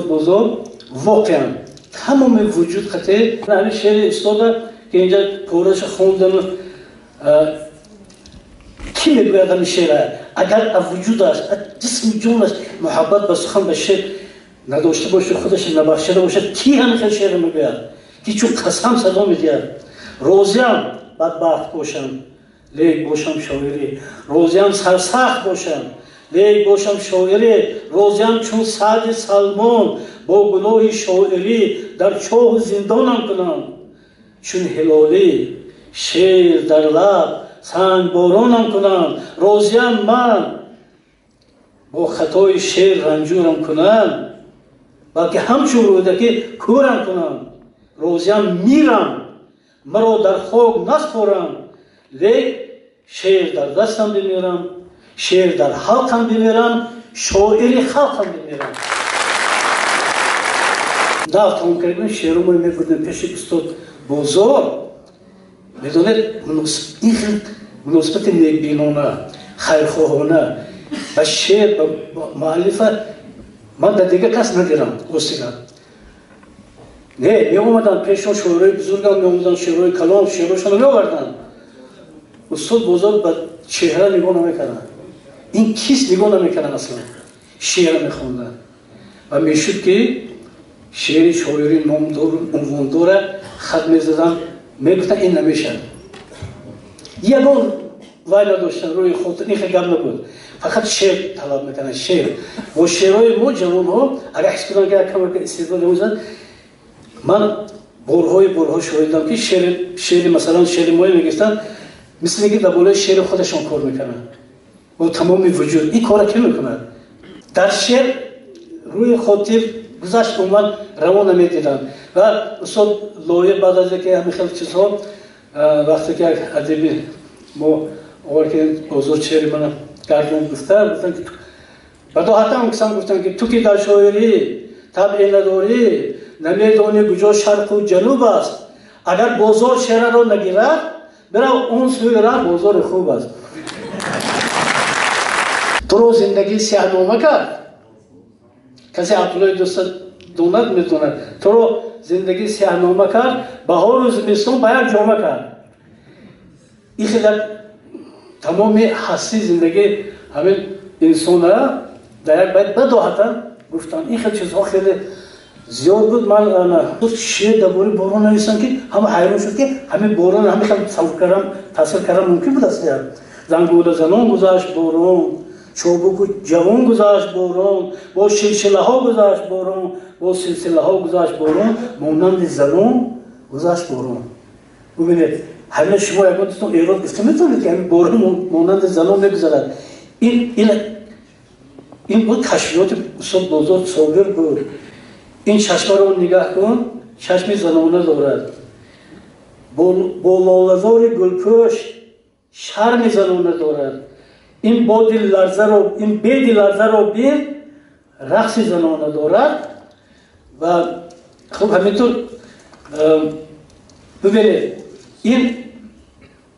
بزرگ واقعا تمام وجود خطه همین شعر استاد که اینجا پورش خوندم کی میگوید همین شعر اگر از وجودش از جسم جونش محبت به سخن به شعر نداشته باشه خودش نبخشیده باشه کی همین شعر میگوید کی چون قسم صدا میدهد روزیم بدبخت باشم لیک باشم شاعری روزیم سرسخت باشم لیک باشم شاعری روزیم چون سعد سلمان با گناه شاعری در چاه زندانم کنم چون هلالی شعر در لب سنگ بارانم کنم روزیم من با خطای شعر رنجورم کنم بلکه همچون رودکی کورم کنم روزیم میرم مرا در خواب نسپارم لیک شعر در دستم بمیرم شعر در حلقم بمیرم شاعری خلقم بمیرم در تمام کردن شعر رو میگفتم پیش استاد بزرگ میدونید این مناسبت نیکبینانه خیرخواهانه و شعر و مؤلف من در دیگه کس ندیدم گستیدم نه می اومدن پیشون شعرهای بزرگان می اومدن شعرهای کلام شعرهاشون می آوردن استاد بزرگ به چهره نگاه نمیکردن این کیست نگاه نمیکردن اصلا شعر میخوندن و میشد که شعر شاعری نامدار عنواندار خط میزدن میگفتن این نمیشه یگان وای نداشتن روی خود این خیلی نبود فقط شعر طلب میکنن شعر و شعرهای ما جوان ها اگر حس کنن که کمر استعداد میزنن من برها شاهدم که شعر مثلا شعر ما میگفتن مثل اینکه در بالای شعر خودشان کار میکنن با تمام وجود این کار کی میکنن در شعر روی خاطر گذشت من روان نمیدیدن و استاد لایق بعد از اینکه همین خیلی چیزها وقتی که ادبی ما آورد بزرگ شعر من گردون گفتن که بداهتا هم کسان گفتن که تو که در شاعری طبع نداری نمیدانی کجا شرق و جنوب است اگر بازار شعر را نگیرد برای اون سوی راه بازار خوب است تو رو زندگی سیاه‌نامه کرد کسی عبدالله دوست دوند میتونه تو رو زندگی سیاه‌نامه کرد بهار و زمستون به یک جامه کرد این خیلی تمام هستی زندگی همین انسان را در یک باید بداهتا گفتن این خیلی چیزها خیلی زیاد بود من شعر درباره باران نوشتم که همه حیران شد که همین باران همین خیلی تاثیر کردن ممکن بود است زنگوله زنان گذشت باران چوبک جوان گذشت باران با شلشله ها گذشت باران با سلسله ها گذشت باران مانند زنان گذشت باران ببینید همه شما یک بارتون ایراد گفته میتونید که همین باران مانند زنان نگذرد این بود کشفیات استاد بزرگ صابر بود این چشمه رو نگاه کن چشم زنانه دارد با لاله‌زار گلپوش شرم زنانه دارد این بادی لرزه رو این بیدی لرزه رو بین رقص زنانه دارد و خب همینطور ببینید این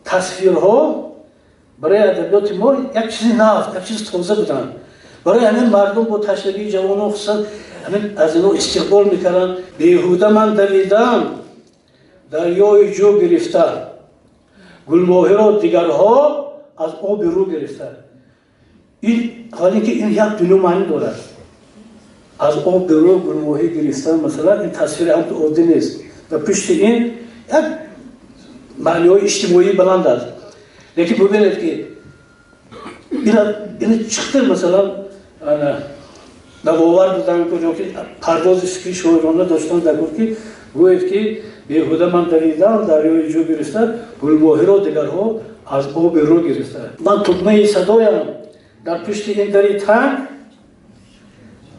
تصویرها برای ادبیات ما یک چیزی نفت یک چیز تازه بودن برای همین مردم با تشنگی جوانان خصوصا همین از اینو استقبال میکردن بیهوده من دویدم دریای جو گرفته گلماهی را دیگرها از آب رو گرفته این حالی که این یک دنیا معنی دارد از آب رو گلماهی گرفتن مثلا این تصویر هم تو عادی نیست و پشت این یک معنی های اجتماعی بلند است لیکن ببینید که این چقدر مثلا نوآور بودن که پرداز فکری شاعرانه داشتن در که گوید که بیهوده من دویدم دریای جو گرفته گلماهی را دیگرها از آب رو گرفته من طغمه صدایم در پشت این دری تنگ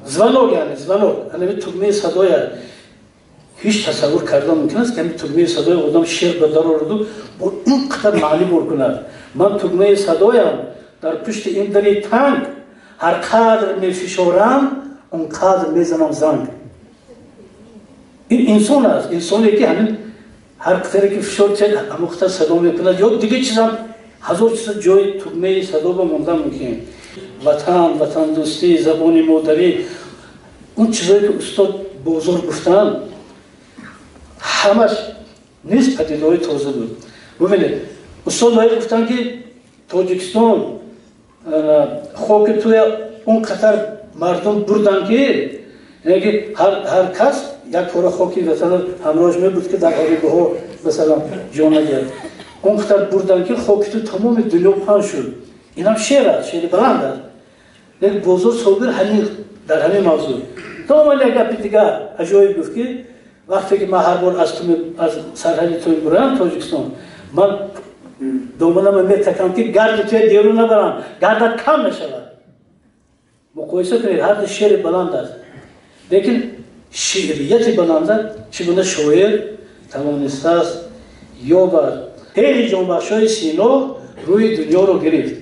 زولوگ یعنی زولوگ یعنی طغمه صدای هیچ تصور کردن ممکن است که همین طغمه صدای آدم شعر به در آورد با این قدر معنی بر کند من طغمه صدایم در پشت این دری تنگ هر قدر می فشارم اون قدر می زنم زنگ این انسان است انسانی که همین هر قدری که فشار چند همون قدر صدا می کند یا دیگه چیز هم هزار چیز جای طغمه صدا به مانده ممکن وطن دوستی زبان مادری اون چیزایی که استاد بزرگ گفتن همش نیست پدیده‌های تازه بود. ببینید استاد باید گفتن که تاجیکستان خاک توی اون قطر مردم بردن که یعنی هر کس یک پاره خاکی مثلا همراهش می بود که در آبگاه مثلا جان گرفت. اون قطر بردن که خاک تو تمام دنیا پهن شد. این هم شعر است، شعر بلند است. لیکن بزرگ صابر همین در همین موضوع. تو من یک گپ دیگه عجایب گفت که وقتی که من هر بار از سرحد توی برم تاجیکستان من دنبالم میتکم که گرد توی دیرو نبرم، گردت کم نشود. مقایسه کنید هر شعر بلند است. لیکن شعریت بلند است چگونه شاعر توانسته است یا بر خیلی جانبخشای سینا روی دنیا رو گرفت.